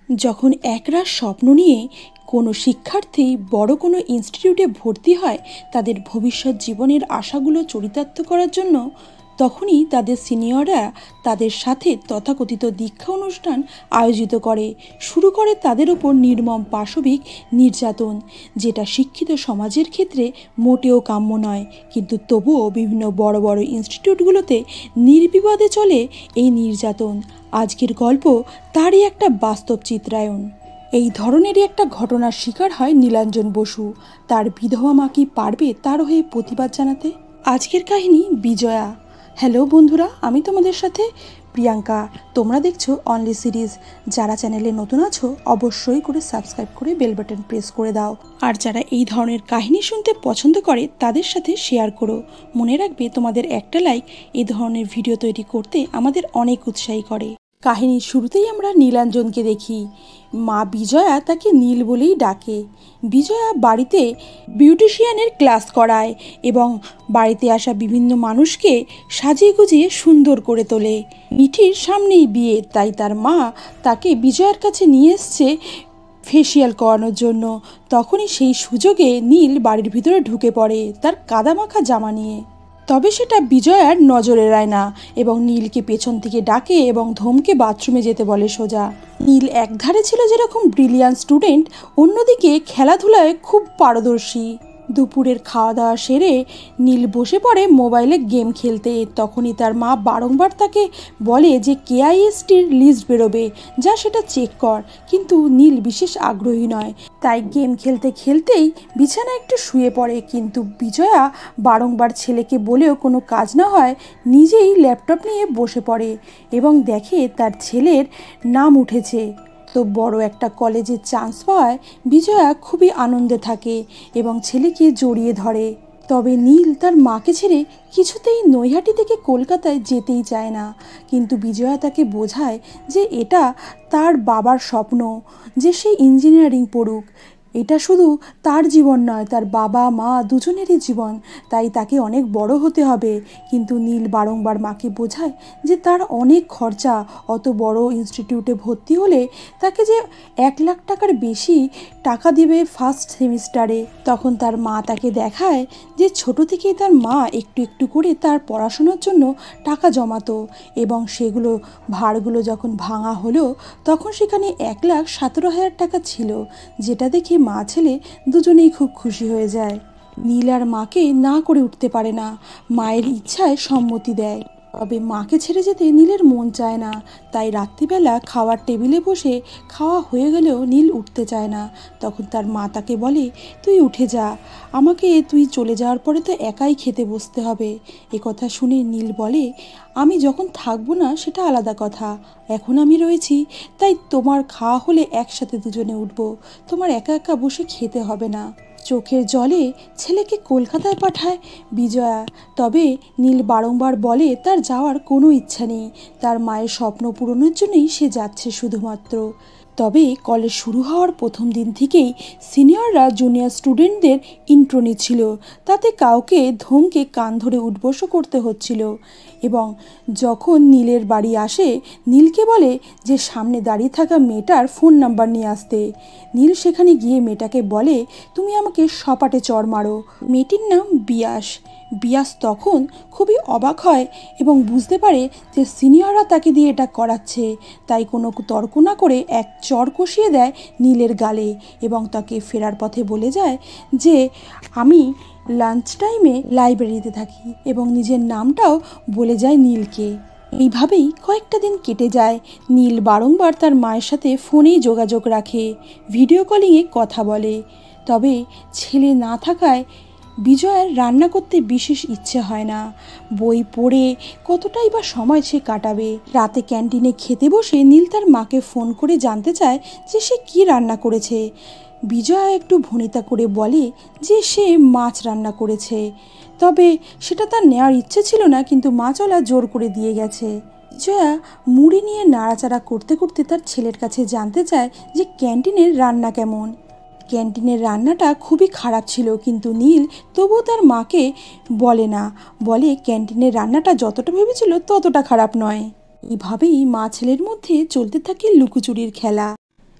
যখন একরাশ স্বপ্ন নিয়ে কোনো শিক্ষার্থী বড় কোনো ইনস্টিটিউটে ভর্তি হয় তাদের ভবিষ্যৎ জীবনের আশাগুলো চরিতার্থ করার জন্য, তখনই তাদের সিনিয়ররা তাদের সাথে তথাকথিত দীক্ষা অনুষ্ঠান আয়োজিত করে। শুরু করে তাদের ওপর নির্মম পাশবিক নির্যাতন, যেটা শিক্ষিত সমাজের ক্ষেত্রে মোটেও কাম্য নয়। কিন্তু তবুও বিভিন্ন বড় বড় ইনস্টিটিউটগুলোতে নির্বিবাদে চলে এই নির্যাতন। আজকের গল্প তারই একটা বাস্তব চিত্রায়ন। এই ধরনেরই একটা ঘটনার শিকার হয় নীলাঞ্জন বসু। তার বিধবা মা কি পারবে তার হয়ে প্রতিবাদ জানাতে? আজকের কাহিনী বিজয়া। হ্যালো বন্ধুরা, আমি তোমাদের সাথে প্রিয়াঙ্কা। তোমরা দেখছো অনলি সিরিজ। যারা চ্যানেলে নতুন আছো অবশ্যই করে সাবস্ক্রাইব করে বেল বাটন প্রেস করে দাও। আর যারা এই ধরনের কাহিনী শুনতে পছন্দ করে তাদের সাথে শেয়ার করো। মনে রাখবে, তোমাদের একটা লাইক এই ধরনের ভিডিও তৈরি করতে আমাদের অনেক উৎসাহী করে। কাহিনীর শুরুতেই আমরা নীলাঞ্জনকে দেখি। মা বিজয়া তাকে নীল বলেই ডাকে। বিজয়া বাড়িতে বিউটিশিয়ানের ক্লাস করায় এবং বাড়িতে আসা বিভিন্ন মানুষকে সাজিয়ে গুজিয়ে সুন্দর করে তোলে। মিঠির সামনেই বিয়ে, তাই তার মা তাকে বিজয়ার কাছে নিয়ে এসছে ফেসিয়াল করানোর জন্য। তখনই সেই সুযোগে নীল বাড়ির ভিতরে ঢুকে পড়ে তার কাদামাখা জামা নিয়ে। তবে সেটা বিজয়ার নজরে এড়ায় না এবং নীলকে পেছন থেকে ডাকে এবং ধমকে বাথরুমে যেতে বলে সোজা। নীল একধারে ছিল যেরকম ব্রিলিয়ান্ট স্টুডেন্ট, অন্যদিকে খেলাধুলায় খুব পারদর্শী। দুপুরের খাওয়া দাওয়া সেরে নীল বসে পড়ে মোবাইলে গেম খেলতে। তখনই তার মা বারংবার তাকে বলে যে কেআইএসটির লিস্ট বেরোবে, যা সেটা চেক কর। কিন্তু নীল বিশেষ আগ্রহী নয়, তাই গেম খেলতে খেলতেই বিছানায় একটু শুয়ে পড়ে। কিন্তু বিজয়া বারংবার ছেলেকে বলেও কোনো কাজ না হয় নিজেই ল্যাপটপ নিয়ে বসে পড়ে এবং দেখে তার ছেলের নাম উঠেছে। তো বড় একটা কলেজে চান্স পাওয়ায় বিজয়া খুবই আনন্দে থাকে এবং ছেলেকে জড়িয়ে ধরে। তবে নীল তার মাকে ছেড়ে কিছুতেই নৈহাটি থেকে কলকাতায় যেতেই চায় না। কিন্তু বিজয়া তাকে বোঝায় যে এটা তার বাবার স্বপ্ন যে সে ইঞ্জিনিয়ারিং পড়ুক। এটা শুধু তার জীবন নয়, তার বাবা মা দুজনেরই জীবন, তাই তাকে অনেক বড় হতে হবে। কিন্তু নীল বারংবার মাকে বোঝায় যে তার অনেক খরচা, অত বড় ইনস্টিটিউটে ভর্তি হলে তাকে যে 1 লাখ টাকার বেশি টাকা দিবে ফার্স্ট সেমিস্টারে। তখন তার মা তাকে দেখায় যে ছোট থেকেই তার মা একটু একটু করে তার পড়াশোনার জন্য টাকা জমাতো এবং সেগুলো ভাড়গুলো যখন ভাঙা হলো তখন সেখানে 1,17,000 টাকা ছিল, যেটা দেখে মা ছেলে দুজনেই খুব খুশি হয়ে যায়। নীল আর মাকে না করে উঠতে পারে না, মায়ের ইচ্ছায় সম্মতি দেয়। তবে মাকে ছেড়ে যেতে নীলের মন চায় না, তাই রাত্রিবেলা খাওয়ার টেবিলে বসে খাওয়া হয়ে গেলেও নীল উঠতে চায় না। তখন তার মা তাকে বলে, তুই উঠে যা, আমাকে তুই চলে যাওয়ার পরে তো একাই খেতে বসতে হবে। কথা শুনে নীল বলে, আমি যখন থাকবো না সেটা আলাদা কথা, এখন আমি রয়েছি, তাই তোমার খাওয়া হলে একসাথে দুজনে উঠবো, তোমার একা একা বসে খেতে হবে না। চোখের জলে ছেলেকে কলকাতায় পাঠায় বিজয়া। তবে নীল বারংবার বলে তার যাওয়ার কোনো ইচ্ছা নেই, তার মায়ের স্বপ্ন পূরণের জন্যই সে যাচ্ছে শুধুমাত্র। তবে কলেজ শুরু হওয়ার প্রথম দিন থেকেই সিনিয়ররা জুনিয়র স্টুডেন্টদের ইন্ট্রো নিচ্ছিল, তাতে কাউকে ধমকে কান ধরে উঠবসও করতে হচ্ছিল। এবং যখন নীলের বাড়ি আসে নীলকে বলে যে সামনে দাঁড়িয়ে থাকা মেয়েটার ফোন নাম্বার নিয়ে আসতে। নীল সেখানে গিয়ে মেয়েটাকে বলে, তুমি আমাকে সপাটে চড় মারো। মেয়েটির নাম বিয়াস। বিয়াস তখন খুবই অবাক হয় এবং বুঝতে পারে যে সিনিয়ররা তাকে দিয়ে এটা করাচ্ছে, তাই কোনো তর্ক না করে এক চড় কষিয়ে দেয় নীলের গালে এবং তাকে ফেরার পথে বলে যায় যে আমি লাঞ্চ টাইমে লাইব্রেরিতে থাকি এবং নিজের নামটাও বলে যায় নীলকে। এইভাবেই কয়েকটা দিন কেটে যায়। নীল বারংবার তার মায়ের সাথে ফোনেই যোগাযোগ রাখে, ভিডিও কলিংয়ে কথা বলে। তবে ছেলে না থাকায় বিজয়ের রান্না করতে বিশেষ ইচ্ছে হয় না। বই পড়ে কতটাই বা সময় সে কাটাবে। রাতে ক্যান্টিনে খেতে বসে নীল তার মাকে ফোন করে জানতে চায় যে সে কি রান্না করেছে। বিজয়া একটু ভনিতা করে বলে যে সে মাছ রান্না করেছে, তবে সেটা তার নেওয়ার ইচ্ছে ছিল না, কিন্তু মাছওয়ালা জোর করে দিয়ে গেছে। বিজয়া মুড়ি নিয়ে নাড়াচাড়া করতে করতে তার ছেলের কাছে জানতে চায় যে ক্যান্টিনের রান্না কেমন। ক্যান্টিনের রান্নাটা খুবই খারাপ ছিল, কিন্তু নীল তবুও তার মাকে বলে না, বলে ক্যান্টিনের রান্নাটা যতটা ভেবেছিল ততটা খারাপ নয়। এইভাবেই মা ছেলের মধ্যে চলতে থাকে লুকোচুরির খেলা।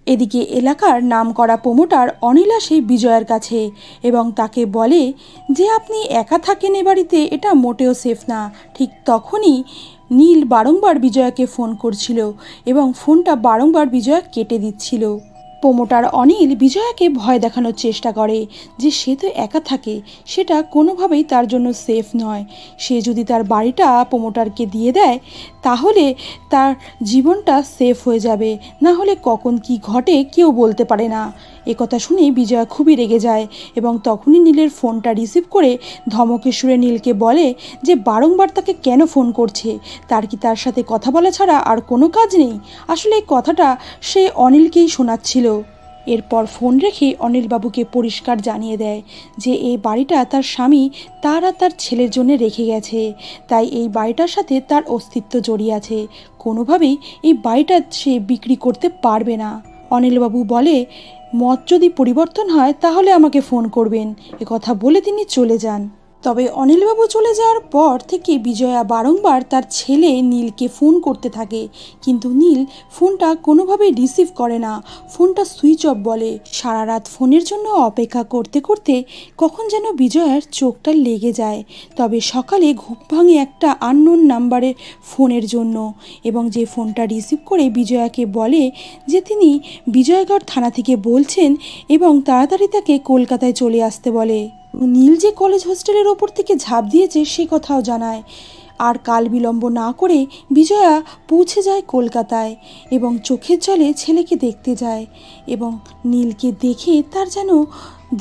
এদিকে এলাকার নামকরা প্রমোটার অনিল আসে বিজয়ার কাছে এবং তাকে বলে যে আপনি একা থাকেন এ বাড়িতে, এটা মোটেও সেফ না। ঠিক তখনই নীল বারংবার বিজয়াকে ফোন করছিল এবং ফোনটা বারংবার বিজয়া কেটে দিচ্ছিল। প্রমোটার অনিল বিজয়াকে ভয় দেখানোর চেষ্টা করে যে সে তো একা থাকে, সেটা কোনোভাবেই তার জন্য সেফ নয়। সে যদি তার বাড়িটা প্রমোটারকে দিয়ে দেয় তাহলে তার জীবনটা সেফ হয়ে যাবে, না হলে কখন কি ঘটে কেউ বলতে পারে না। একথা শুনে বিজয়া খুবই রেগে যায় এবং তখনই নীলের ফোনটা রিসিভ করে ধমকের সুরে নীলকে বলে যে বারংবার তাকে কেন ফোন করছে, তার কি তার সাথে কথা বলা ছাড়া আর কোনো কাজ নেই। আসলে এই কথাটা সে অনিলকেই শোনাচ্ছিল। এরপর ফোন রেখে অনিলবাবুকে পরিষ্কার জানিয়ে দেয় যে এই বাড়িটা তার স্বামী তার আর তার ছেলের জন্য রেখে গেছে, তাই এই বাড়িটার সাথে তার অস্তিত্ব জড়িয়ে আছে, কোনোভাবেই এই বাড়িটা সে বিক্রি করতে পারবে না। অনিলবাবু বলে মত যদি পরিবর্তন হয় তাহলে আমাকে ফোন করবেন, কথা বলে তিনি চলে যান। তবে অনিলবাবু চলে যাওয়ার পর থেকে বিজয়া বারংবার তার ছেলে নীলকে ফোন করতে থাকে, কিন্তু নীল ফোনটা কোনোভাবেই রিসিভ করে না, ফোনটা সুইচ অফ বলে। সারা রাত ফোনের জন্য অপেক্ষা করতে করতে কখন যেন বিজয়ার চোখটা লেগে যায়। তবে সকালে ঘুম ভাঙে একটা আননোন নাম্বারের ফোনের জন্য, এবং যে ফোনটা রিসিভ করে বিজয়াকে বলে যে তিনি বিজয়গড় থানা থেকে বলছেন এবং তাড়াতাড়ি তাকে কলকাতায় চলে আসতে বলে। নীল যে কলেজ হোস্টেলের ওপর থেকে ঝাঁপ দিয়েছে সে কথাও জানায়। আর কাল বিলম্ব না করে বিজয়া পৌঁছে যায় কলকাতায় এবং চোখের জলে ছেলেকে দেখতে যায় এবং নীলকে দেখে তার যেন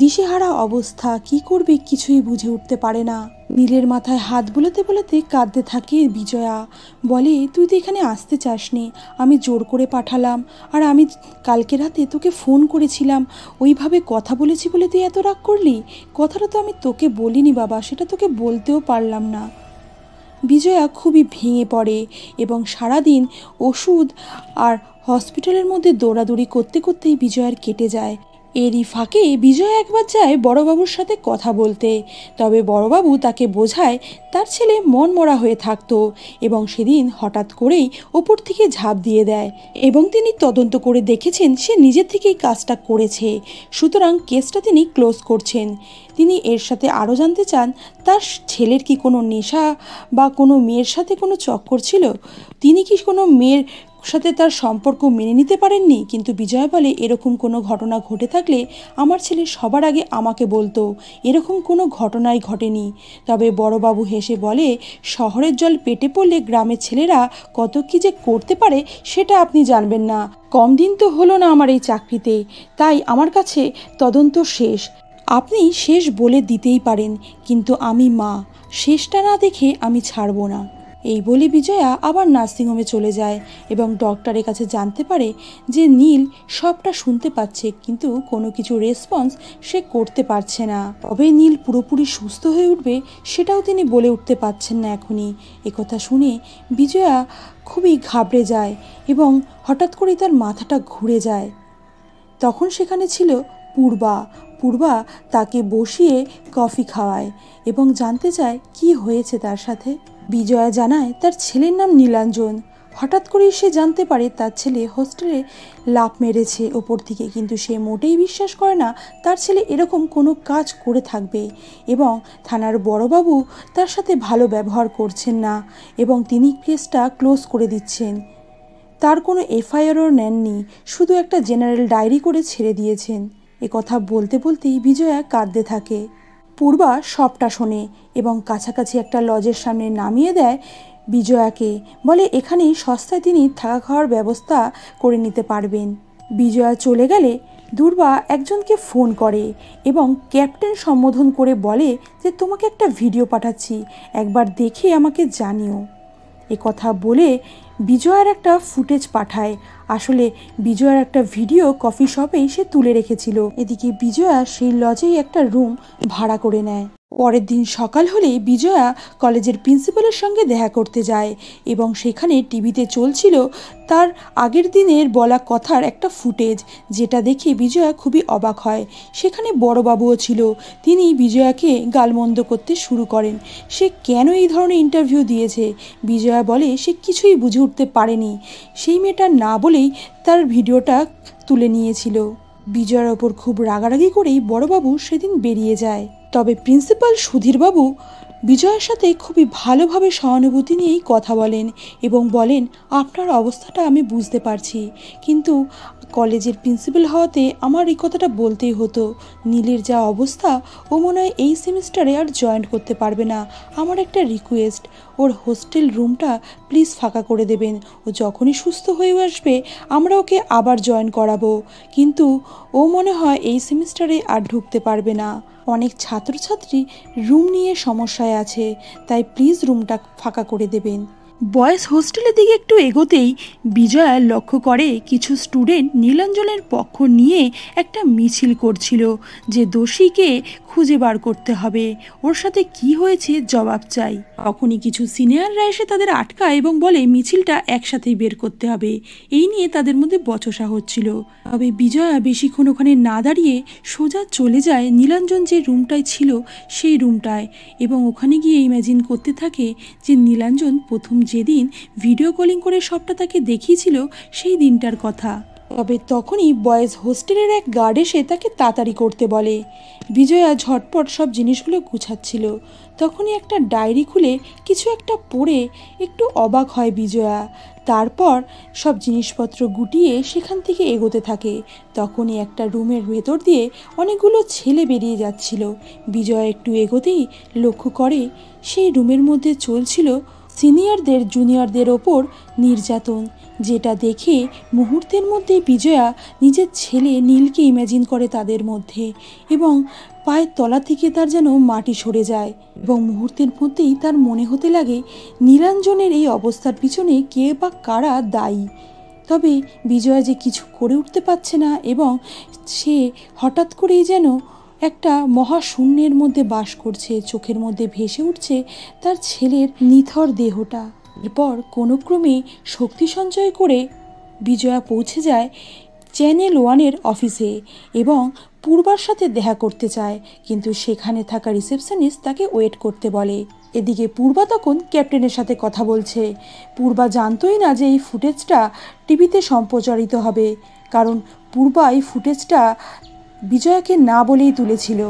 দিশেহারা অবস্থা, কি করবে কিছুই বুঝে উঠতে পারে না। নীলের মাথায় হাত বোলাতে বোলাতে কাঁদতে থাকে বিজয়া, বলে তুই তো এখানে আসতে চাসনি, আমি জোর করে পাঠালাম, আর আমি কালকে রাতে তোকে ফোন করেছিলাম, ওইভাবে কথা বলেছি বলে তুই এত রাগ করলি। কথাটা তো আমি তোকে বলিনি বাবা, সেটা তোকে বলতেও পারলাম না। বিজয়া খুবই ভেঙে পড়ে এবং সারাদিন ওষুধ আর হসপিটালের মধ্যে দৌড়াদৌড়ি করতে করতেই বিজয়ার কেটে যায়। এরই ফাঁকে বিজয়া একবার যায় বড়বাবুর সাথে কথা বলতে, তবে বড়বাবু তাকে বোঝায় তার ছেলে মনমরা হয়ে থাকতো এবং সেদিন হঠাৎ করেই ওপর থেকে ঝাঁপ দিয়ে দেয় এবং তিনি তদন্ত করে দেখেছেন সে নিজের থেকেই কাজটা করেছে, সুতরাং কেসটা তিনি ক্লোজ করছেন। তিনি এর সাথে আরও জানতে চান তার ছেলের কি কোনো নেশা বা কোনো মেয়ের সাথে কোনো চক্কর ছিল, তিনি কি কোনো মেয়ের সাথে তার সম্পর্ক মেনে নিতে পারেননি। কিন্তু বিজয় বলে এরকম কোনো ঘটনা ঘটে থাকলে আমার ছেলে সবার আগে আমাকে বলতো, এরকম কোনো ঘটনাই ঘটেনি। তবে বড়বাবু হেসে বলে শহরের জল পেটে পড়লে গ্রামের ছেলেরা কত কি যে করতে পারে সেটা আপনি জানবেন না। কম দিন তো হলো না আমার এই চাকরিতে, তাই আমার কাছে তদন্ত শেষ, আপনি শেষ বলে দিতেই পারেন, কিন্তু আমি মা, শেষটা না দেখে আমি ছাড়বো না। এই বলে বিজয়া আবার নার্সিংহোমে চলে যায় এবং ডক্টরের কাছে জানতে পারে যে নীল সবটা শুনতে পাচ্ছে কিন্তু কোনো কিছু রেসপন্স সে করতে পারছে না। তবে নীল পুরোপুরি সুস্থ হয়ে উঠবে সেটাও তিনি বলে উঠতে পারছেন না এখনই। একথা শুনে বিজয়া খুবই ঘাবড়ে যায় এবং হঠাৎ করেই তার মাথাটা ঘুরে যায়। তখন সেখানে ছিল পূর্বা। পূর্বা তাকে বসিয়ে কফি খাওয়ায় এবং জানতে চায় কি হয়েছে তার সাথে। বিজয়া জানায় তার ছেলের নাম নীলাঞ্জন। হঠাৎ করেই সে জানতে পারে তার ছেলে হোস্টেলে লাফ মেরেছে ওপর থেকে, কিন্তু সে মোটেই বিশ্বাস করে না তার ছেলে এরকম কোনো কাজ করে থাকবে এবং থানার বড়বাবু তার সাথে ভালো ব্যবহার করছেন না এবং তিনি কেসটা ক্লোজ করে দিচ্ছেন। তার কোনো এফআইআরও নেননি, শুধু একটা জেনারেল ডায়েরি করে ছেড়ে দিয়েছেন। কথা বলতে বলতেই বিজয়া কাঁদতে থাকে। পূর্বা সবটা শোনে এবং কাছাকাছি একটা লজের সামনে নামিয়ে দেয় বিজয়াকে, বলে এখানেই সস্তায় তিনি থাকা খাওয়ার ব্যবস্থা করে নিতে পারবেন। বিজয়া চলে গেলে দুর্বা একজনকে ফোন করে এবং ক্যাপ্টেন সম্বোধন করে বলে যে তোমাকে একটা ভিডিও পাঠাচ্ছি, একবার দেখে আমাকে জানিও। কথা বলে বিজয়ার একটা ফুটেজ পাঠায়। আসলে বিজয়ার একটা ভিডিও কফি শপেই সে তুলে রেখেছিল। এদিকে বিজয়া সেই লজেই একটা রুম ভাড়া করে নেয়। পরের দিন সকাল হলে বিজয়া কলেজের প্রিন্সিপালের সঙ্গে দেখা করতে যায় এবং সেখানে টিভিতে চলছিল তার আগের দিনের বলা কথার একটা ফুটেজ, যেটা দেখে বিজয়া খুবই অবাক হয়। সেখানে বড়বাবুও ছিল। তিনি বিজয়াকে গালমন্দ করতে শুরু করেন। সে কেন এই ধরনের ইন্টারভিউ দিয়েছে। বিজয়া বলে সে কিছুই বুঝে উঠতে পারেনি, সেই মেয়েটা না বলেই তার ভিডিওটা তুলে নিয়েছিল। বিজয়ার ওপর খুব রাগারাগি করেই বড়বাবু সেদিন বেরিয়ে যায়। তবে প্রিন্সিপাল সুধীরবাবু বিজয়ের সাথে খুবই ভালোভাবে সহানুভূতি নিয়েই কথা বলেন এবং বলেন, আপনার অবস্থাটা আমি বুঝতে পারছি, কিন্তু কলেজের প্রিন্সিপাল হওয়াতে আমার এই কথাটা বলতেই হতো। নীলের যা অবস্থা, ও মনে হয় এই সেমিস্টারে আর জয়েন করতে পারবে না। আমার একটা রিকোয়েস্ট, ওর হোস্টেল রুমটা প্লিজ ফাঁকা করে দেবেন। ও যখনই সুস্থ হয়ে আসবে আমরা ওকে আবার জয়েন করাবো, কিন্তু ও মনে হয় এই সেমিস্টারে আর ঢুকতে পারবে না। অনেক ছাত্রছাত্রী রুম নিয়ে সমস্যায় আছে, তাই প্লিজ রুমটা ফাঁকা করে দেবেন। বয়েজ হোস্টেলের দিকে একটু এগোতেই বিজয়া লক্ষ্য করে কিছু স্টুডেন্ট নীলাঞ্জনের পক্ষ নিয়ে একটা মিছিল করছিল, যে দোষীকে খুঁজে বার করতে হবে, ওর সাথে কি হয়েছে জবাব চাই। তখনই কিছু সিনিয়ররা এসে তাদের আটকায় এবং বলে মিছিলটা একসাথেই বের করতে হবে। এই নিয়ে তাদের মধ্যে বচসা হচ্ছিল। তবে বিজয়া বেশিক্ষণ ওখানে না দাঁড়িয়ে সোজা চলে যায় নীলাঞ্জন যে রুমটায় ছিল সেই রুমটায়, এবং ওখানে গিয়ে ইমাজিন করতে থাকে যে নীলাঞ্জন প্রথম যেদিন ভিডিও কলিং করে সবটা তাকে দেখিয়েছিল সেই দিনটার কথা। তবে তখনই বয়েজ হোস্টেলের এক গার্ড এসে তাকে তাড়াতাড়ি করতে বলে। বিজয়া ঝটপট সব জিনিসগুলো গুছাচ্ছিল, তখনই একটা ডায়েরি খুলে কিছু একটা পড়ে একটু অবাক হয় বিজয়া। তারপর সব জিনিসপত্র গুটিয়ে সেখান থেকে এগোতে থাকে। তখনই একটা রুমের ভেতর দিয়ে অনেকগুলো ছেলে বেরিয়ে যাচ্ছিল। বিজয়া একটু এগোতেই লক্ষ্য করে সেই রুমের মধ্যে চলছিল সিনিয়রদের জুনিয়রদের ওপর নির্যাতন, যেটা দেখে মুহূর্তের মধ্যে বিজয়া নিজের ছেলে নীলকে ইমাজিন করে তাদের মধ্যে, এবং পায়ের তলা থেকে তার যেন মাটি সরে যায়, এবং মুহূর্তের মধ্যেই তার মনে হতে লাগে নীলাঞ্জনের এই অবস্থার পিছনে কে বা কারা দায়ী। তবে বিজয়া যে কিছু করে উঠতে পারছে না, এবং সে হঠাৎ করেই যেন একটা মহাশূন্যের মধ্যে বাস করছে। চোখের মধ্যে ভেসে উঠছে তার ছেলের নিথর দেহটা। এরপর কোনো ক্রমে শক্তি সঞ্চয় করে বিজয়া পৌঁছে যায় চ্যানেল 1-এর অফিসে এবং পূর্বার সাথে দেখা করতে চায়, কিন্তু সেখানে থাকা রিসেপশনিস্ট তাকে ওয়েট করতে বলে। এদিকে পূর্বা তখন ক্যাপ্টেনের সাথে কথা বলছে। পূর্বা জানতোই না যে এই ফুটেজটা টিভিতে সম্প্রচারিত হবে, কারণ পূর্বা এই ফুটেজটা বিজয়াকে না বলেই তুলেছিল।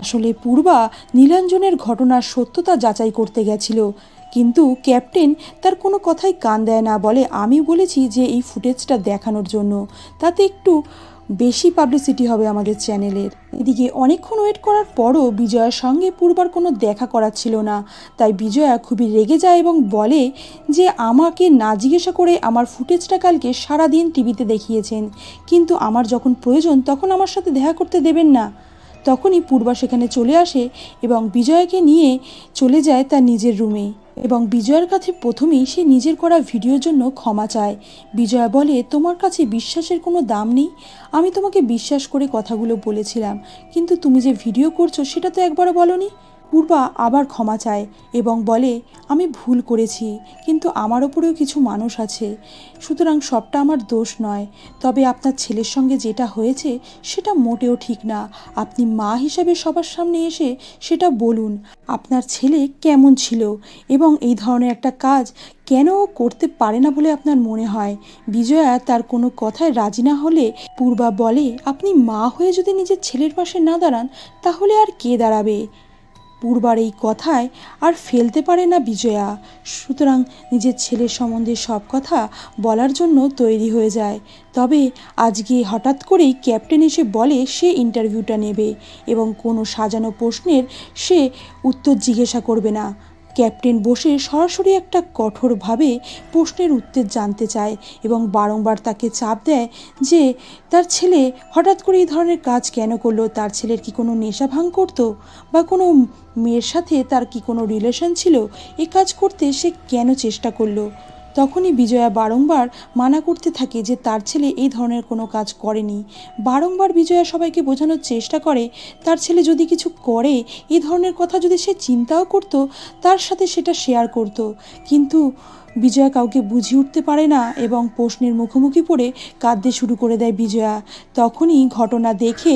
আসলে পূর্বা নীলাঞ্জনের ঘটনার সত্যতা যাচাই করতে গেছিল, কিন্তু ক্যাপ্টেন তার কোনো কথাই কান দেয় না। বলে, আমি বলেছি যে এই ফুটেজটা দেখানোর জন্য, তাতে একটু বেশি পাবলিসিটি হবে আমাদের চ্যানেলের। এদিকে অনেকক্ষণ ওয়েট করার পরও বিজয়ার সঙ্গে পূর্বার কোনো দেখা করার ছিল না, তাই বিজয়া খুবই রেগে যায় এবং বলে যে আমাকে না জিজ্ঞাসা করে আমার ফুটেজটা কালকে সারাদিন টিভিতে দেখিয়েছেন, কিন্তু আমার যখন প্রয়োজন তখন আমার সাথে দেখা করতে দেবেন না। তখনই পূর্বা সেখানে চলে আসে এবং বিজয়াকে নিয়ে চলে যায় তার নিজের রুমে, এবং বিজয়ার কাছে প্রথমেই সে নিজের করা ভিডিওর জন্য ক্ষমা চায়। বিজয়া বলে, তোমার কাছে বিশ্বাসের কোনো দাম নেই। আমি তোমাকে বিশ্বাস করে কথাগুলো বলেছিলাম, কিন্তু তুমি যে ভিডিও করছো সেটা তো একবারও বলোনি। পূর্বা আবার ক্ষমা চায় এবং বলে, আমি ভুল করেছি, কিন্তু আমার ওপরেও কিছু মানুষ আছে, সুতরাং সবটা আমার দোষ নয়। তবে আপনার ছেলের সঙ্গে যেটা হয়েছে সেটা মোটেও ঠিক না। আপনি মা হিসাবে সবার সামনে এসে সেটা বলুন, আপনার ছেলে কেমন ছিল এবং এই ধরনের একটা কাজ কেন করতে পারে না বলে আপনার মনে হয়। বিজয়া তার কোনো কথায় রাজি না হলে পূর্বা বলে, আপনি মা হয়ে যদি নিজের ছেলের পাশে না দাঁড়ান তাহলে আর কে দাঁড়াবে। পূর্বার এই কথায় আর ফেলতে পারে না বিজয়া, সুতরাং নিজের ছেলের সম্বন্ধে সব কথা বলার জন্য তৈরি হয়ে যায়। তবে আজকে হঠাৎ করেই ক্যাপ্টেন এসে বলে সে ইন্টারভিউটা নেবে এবং কোনো সাজানো প্রশ্নের সে উত্তর জিজ্ঞাসা করবে না। ক্যাপ্টেন বসে সরাসরি একটা কঠোরভাবে প্রশ্নের উত্তর জানতে চায় এবং বারংবার তাকে চাপ দেয় যে তার ছেলে হঠাৎ করে এই ধরনের কাজ কেন করলো, তার ছেলের কি কোনো নেশা ভাঙ করতো বা কোনো মেয়ের সাথে তার কি কোনো রিলেশন ছিল, এ কাজ করতে সে কেন চেষ্টা করলো। তখনই বিজয়া বারংবার মানা করতে থাকে যে তার ছেলে এই ধরনের কোনো কাজ করেনি। বারংবার বিজয়া সবাইকে বোঝানোর চেষ্টা করে তার ছেলে যদি কিছু করে, এই ধরনের কথা যদি সে চিন্তাও করতো, তার সাথে সেটা শেয়ার করত। কিন্তু বিজয়া কাউকে বুঝিয়ে উঠতে পারে না এবং প্রশ্নের মুখোমুখি পড়ে কাঁদতে শুরু করে দেয় বিজয়া। তখনই ঘটনা দেখে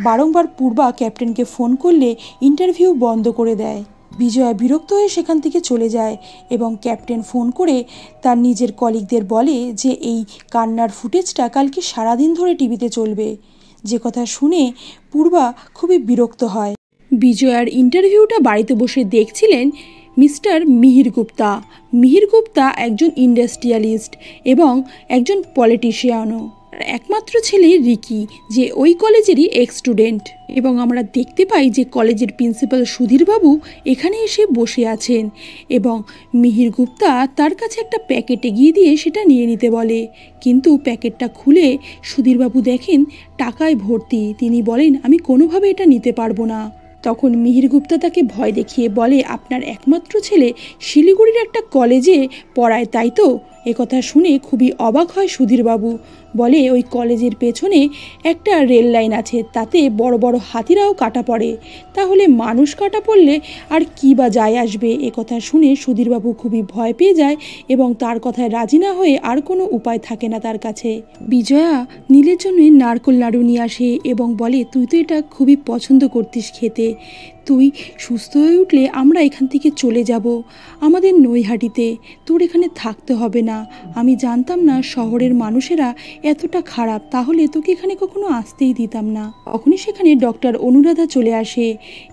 বারংবার পূর্বা ক্যাপ্টেনকে ফোন করলে ইন্টারভিউ বন্ধ করে দেয়। বিজয়া বিরক্ত হয়ে সেখান থেকে চলে যায় এবং ক্যাপ্টেন ফোন করে তার নিজের কলিগদের বলে যে এই কান্নার ফুটেজটা কালকে সারাদিন ধরে টিভিতে চলবে। যে কথা শুনে পূর্বা খুবই বিরক্ত হয়। বিজয়ার ইন্টারভিউটা বাড়িতে বসে দেখছিলেন মিস্টার মিহির গুপ্তা। মিহির গুপ্তা একজন ইন্ডাস্ট্রিয়ালিস্ট এবং একজন পলিটিশিয়ানও। একমাত্র ছেলে রিকি, যে ওই কলেজেরই এক্স স্টুডেন্ট। এবং আমরা দেখতে পাই যে কলেজের প্রিন্সিপাল সুধীরবাবু এখানে এসে বসে আছেন এবং মিহির গুপ্তা তার কাছে একটা প্যাকেট এগিয়ে দিয়ে সেটা নিয়ে নিতে বলে। কিন্তু প্যাকেটটা খুলে সুধীরবাবু দেখেন টাকায় ভর্তি। তিনি বলেন, আমি কোনোভাবে এটা নিতে পারবো না। তখন মিহির গুপ্তা তাকে ভয় দেখিয়ে বলে, আপনার একমাত্র ছেলে শিলিগুড়ির একটা কলেজে পড়ায়, তাই তো? একথা শুনে খুবই অবাক হয় সুধীরবাবু। বলে, ওই কলেজের পেছনে একটা রেল লাইন আছে, তাতে বড় বড় হাতিরাও কাটা পড়ে, তাহলে মানুষ কাটা পড়লে আর কি বা যায় আসবে? একথা শুনে সুধীরবাবু খুবই ভয় পেয়ে যায় এবং তার কথায় রাজি না হয়ে আর কোনো উপায় থাকে না তার কাছে। বিজয়া নীলের জন্য নারকোল নাড়ু নিয়ে আসে এবং বলে, তুই তো এটা খুবই পছন্দ করতিস খেতে, তুই সুস্থ হয়ে উঠলে আমরা এখান থেকে চলে যাব আমাদের নৈহাটিতে, তোর এখানে থাকতে হবে না। আমি জানতাম না শহরের মানুষেরা এতটা খারাপ, তাহলে তোকে এখানে কখনো আসতেই দিতাম না। তখনই সেখানে ডক্টর অনুরাধা চলে আসে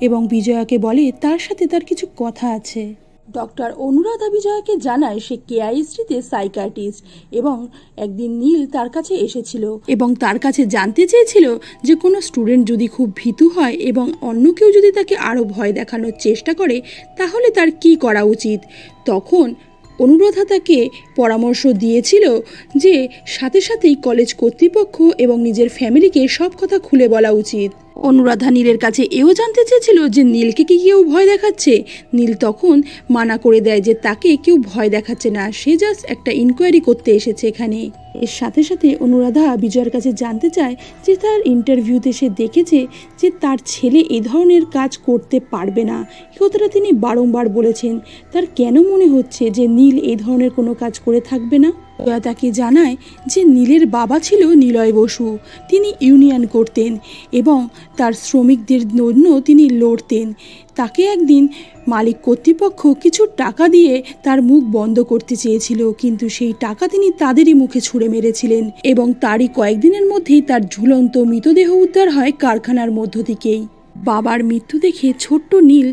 এবং বিজয়াকে বলে তার সাথে তার কিছু কথা আছে। ডক্টর অনুরাধা বিজয়াকে জানায় সে কেআইএসটিতে সাইকিয়াট্রিস্ট এবং একদিন নীল তার কাছে এসেছিল এবং তার কাছে জানতে চেয়েছিল যে কোনো স্টুডেন্ট যদি খুব ভীতু হয় এবং অন্য কেউ যদি তাকে আরও ভয় দেখানোর চেষ্টা করে তাহলে তার কি করা উচিত। তখন অনুরাধা তাকে পরামর্শ দিয়েছিল যে সাথে সাথেই কলেজ কর্তৃপক্ষ এবং নিজের ফ্যামিলিকে সব কথা খুলে বলা উচিত। অনুরাধা নীলের কাছে এও জানতে চেয়েছিল যে নীলকে কি কেউ ভয় দেখাচ্ছে। নীল তখন মানা করে দেয় যে তাকে কেউ ভয় দেখাচ্ছে না, সে জাস্ট একটা ইনকোয়ারি করতে এসেছে এখানে। এর সাথে সাথে অনুরাধা বিজয়ের কাছে জানতে চায় যে তার ইন্টারভিউতে সে দেখেছে যে তার ছেলে এই ধরনের কাজ করতে পারবে না। এই কথাটা তিনি বারংবার বলেছেন। তার কেন মনে হচ্ছে যে নীল এই ধরনের কোনো কাজ করে থাকবে না? তাকে জানায় যে নীলের বাবা ছিল নিলয় বসু, তিনি ইউনিয়ন করতেন এবং তার শ্রমিকদের জন্য তিনি লড়তেন। তাকে একদিন মালিক কর্তৃপক্ষ কিছু টাকা দিয়ে তার মুখ বন্ধ করতে চেয়েছিল, কিন্তু সেই টাকা তিনি তাদেরই মুখে ছুঁড়ে মেরেছিলেন এবং তারই কয়েকদিনের মধ্যেই তার ঝুলন্ত মৃতদেহ উদ্ধার হয় কারখানার মধ্য থেকেই। বাবার মৃত্যু দেখে ছোট্ট নীল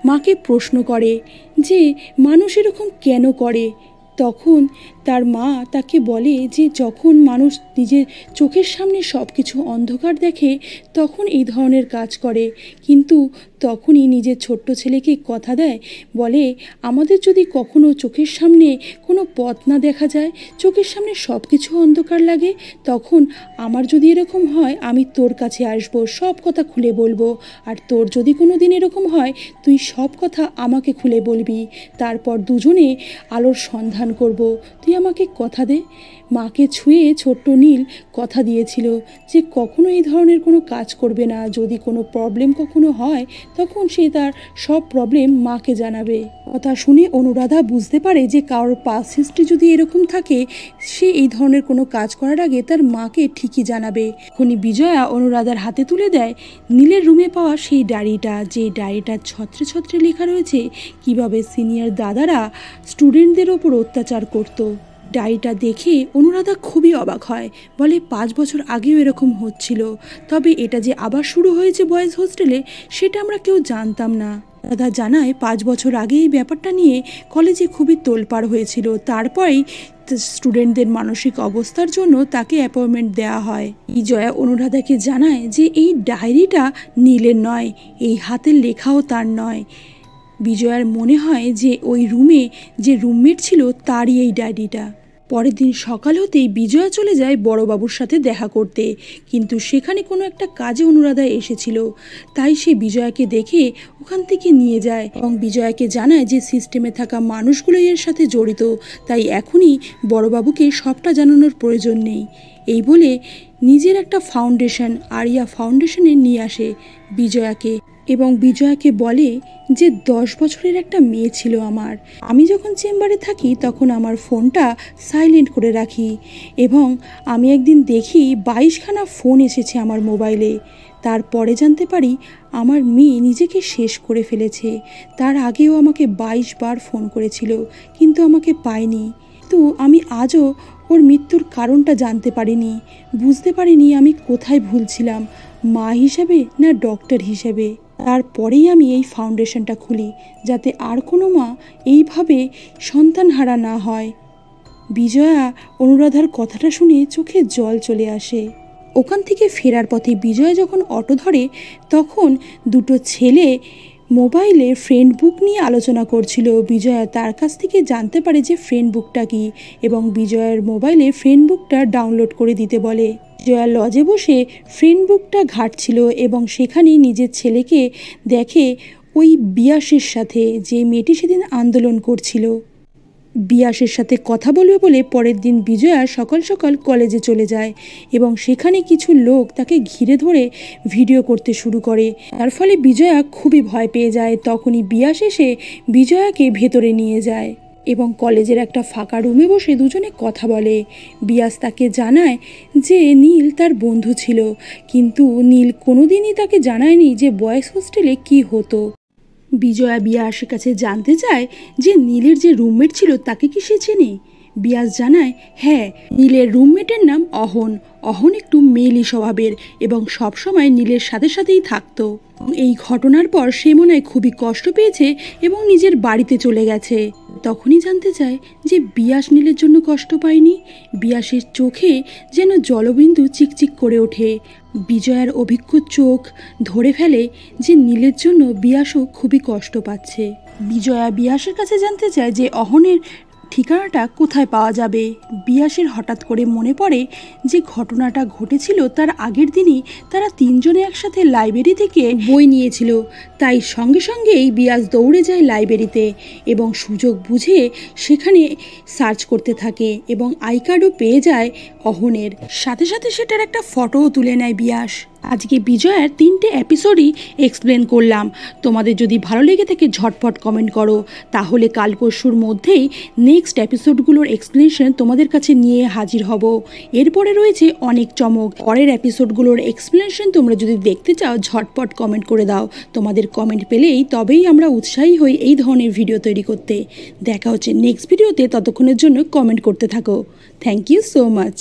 মাকে প্রশ্ন করে যে মানুষ এরকম কেন করে। তখন তার মা তাকে বলে যে যখন মানুষ নিজের চোখের সামনে সব কিছু অন্ধকার দেখে তখন এই ধরনের কাজ করে, কিন্তু তখনই নিজের ছোট্ট ছেলেকে কথা দেয়, বলে আমাদের যদি কখনো চোখের সামনে কোনো পথ না দেখা যায়, চোখের সামনে সব কিছু অন্ধকার লাগে, তখন আমার যদি এরকম হয় আমি তোর কাছে আসবো, সব কথা খুলে বলবো, আর তোর যদি কোনো দিন এরকম হয় তুই সব কথা আমাকে খুলে বলবি, তারপর দুজনে আলোর সন্ধান করব, তুই আমাকে কথা দে। মাকে ছুঁয়ে ছোট্ট নীল কথা দিয়েছিল যে কখনো এই ধরনের কোনো কাজ করবে না, যদি কোনো প্রবলেম কখনো হয় তখন সে তার সব প্রবলেম মাকে জানাবে। কথা শুনে অনুরাধা বুঝতে পারে যে কারোর পাস্ট হিস্ট্রি যদি এরকম থাকে সে এই ধরনের কোনো কাজ করার আগে তার মাকে ঠিকই জানাবে। এখনই বিজয়া অনুরাধার হাতে তুলে দেয় নীলের রুমে পাওয়া সেই ডায়েরিটা, যে ডায়েরিটার ছত্রে ছত্রে লেখা রয়েছে কিভাবে সিনিয়র দাদারা স্টুডেন্টদের ওপর অত্যাচার করত। ডায়েরিটা দেখে অনুরাধা খুবই অবাক হয়, বলে 5 বছর আগেও এরকম হচ্ছিল, তবে এটা যে আবার শুরু হয়েছে বয়েজ হোস্টেলে সেটা আমরা কেউ জানতাম না। দাদা জানায় 5 বছর আগে এই ব্যাপারটা নিয়ে কলেজে খুবই তোলপাড় হয়েছিল, তারপরেই স্টুডেন্টদের মানসিক অবস্থার জন্য তাকে অ্যাপয়েন্টমেন্ট দেওয়া হয়। বিজয়া অনুরাধাকে জানায় যে এই ডায়েরিটা নীলের নয়, এই হাতের লেখাও তার নয়। বিজয়ার মনে হয় যে ওই রুমে যে রুমমেট ছিল তারই এই ডায়েরিটা। পরের দিন সকাল হতেই বিজয়া চলে যায় বড়বাবুর সাথে দেখা করতে, কিন্তু সেখানে কোনো একটা কাজে অনুরাধা এসেছিল, তাই সে বিজয়াকে দেখে ওখান থেকে নিয়ে যায় এবং বিজয়াকে জানায় যে সিস্টেমে থাকা মানুষগুলোই এর সাথে জড়িত, তাই এখনই বড়বাবুকে সবটা জানানোর প্রয়োজন নেই। এই বলে নিজের একটা ফাউন্ডেশন, আরিয়া ফাউন্ডেশনে নিয়ে আসে বিজয়াকে এবং বিজয়াকে বলে যে 10 বছরের একটা মেয়ে ছিল আমার। আমি যখন চেম্বারে থাকি তখন আমার ফোনটা সাইলেন্ট করে রাখি এবং আমি একদিন দেখি 22খানা ফোন এসেছে আমার মোবাইলে। তারপরে জানতে পারি আমার মেয়ে নিজেকে শেষ করে ফেলেছে। তার আগেও আমাকে 22 বার ফোন করেছিল, কিন্তু আমাকে পায়নি। তো আমি আজও ওর মৃত্যুর কারণটা জানতে পারিনি, বুঝতে পারিনি আমি কোথায় ভুল ছিলাম, মা হিসেবে না ডক্টর হিসেবে। তারপরেই আমি এই ফাউন্ডেশনটা খুলি যাতে আর কোনো মা এইভাবে সন্তানহারা না হয়। বিজয়া অনুরাধার কথাটা শুনে চোখে জল চলে আসে। ওখান থেকে ফেরার পথে বিজয়া যখন অটো ধরে তখন দুটো ছেলে মোবাইলে ফ্রেন্ড বুক নিয়ে আলোচনা করছিল। বিজয়া তার কাছ থেকে জানতে পারে যে ফ্রেন্ড বুকটা কী এবং বিজয়ার মোবাইলে ফ্রেন্ড বুকটা ডাউনলোড করে দিতে বলে। বিজয়া লজে বসে ফ্রেন্ড বুকটা ঘাঁটছিল এবং সেখানেই নিজের ছেলেকে দেখে ওই বিয়াসের সাথে, যে মেয়েটি সেদিন আন্দোলন করছিল। বিয়াসের সাথে কথা বলবে বলে পরের দিন বিজয়া সকাল সকাল কলেজে চলে যায় এবং সেখানে কিছু লোক তাকে ঘিরে ধরে ভিডিও করতে শুরু করে। তার ফলে বিজয়া খুবই ভয় পেয়ে যায়। তখনই বিয়াস এসে বিজয়াকে ভেতরে নিয়ে যায় এবং কলেজের একটা ফাঁকা রুমে বসে দুজনে কথা বলে। বিয়াস তাকে জানায় যে নীল তার বন্ধু ছিল, কিন্তু নীল কোনোদিনই তাকে জানায়নি যে বয়েজ হোস্টেলে কী হতো। বিজয়া বিয়াসের কাছে জানতে চায় যে নীলের যে রুমমেট ছিল তাকে কি সে চেনে। বিয়াস জানায় হ্যাঁ, নীলের রুমমেটের নাম অহন। অহন একটু মেয়েলি স্বভাবের এবং সবসময় নীলের সাথে সাথেই থাকতো। এই ঘটনার পর সে মনে হয় খুবই কষ্ট পেয়েছে এবং নিজের বাড়িতে চলে গেছে। তখনই জানতে চায় যে বিয়াস নীলের জন্য কষ্ট পায়নি। বিয়াসের চোখে যেন জলবিন্দু চিকচিক করে ওঠে। বিজয়ার অভিজ্ঞ চোখ ধরে ফেলে যে নীলের জন্য বিয়াসও খুবই কষ্ট পাচ্ছে। বিজয়া বিয়াসের কাছে জানতে চায় যে অহনের ঠিকানাটা কোথায় পাওয়া যাবে। বিয়াসের হঠাৎ করে মনে পড়ে যে ঘটনাটা ঘটেছিল তার আগের দিনই তারা তিনজনে একসাথে লাইব্রেরি থেকে বই নিয়েছিল, তাই সঙ্গে সঙ্গেই বিয়াস দৌড়ে যায় লাইব্রেরিতে এবং সুযোগ বুঝে সেখানে সার্চ করতে থাকে এবং আই কার্ডও পেয়ে যায় অহনের। সাথে সাথে সেটার একটা ফটোও তুলে নেয় বিয়াস। আজকে বিজয়ার 3টে এপিসোডই এক্সপ্লেন করলাম। তোমাদের যদি ভালো লেগে থাকে ঝটপট কমেন্ট করো, তাহলে কাল পরশুর মধ্যেই নেক্সট এপিসোডগুলোর এক্সপ্লেনেশন তোমাদের কাছে নিয়ে হাজির হব। এরপরে রয়েছে অনেক চমক। পরের এপিসোডগুলোর এক্সপ্লেনেশন তোমরা যদি দেখতে চাও ঝটপট কমেন্ট করে দাও। তোমাদের কমেন্ট পেলেই তবেই আমরা উৎসাহী হই এই ধরনের ভিডিও তৈরি করতে। দেখা হচ্ছে নেক্সট ভিডিওতে, ততক্ষণের জন্য কমেন্ট করতে থাকো। Thank you so much.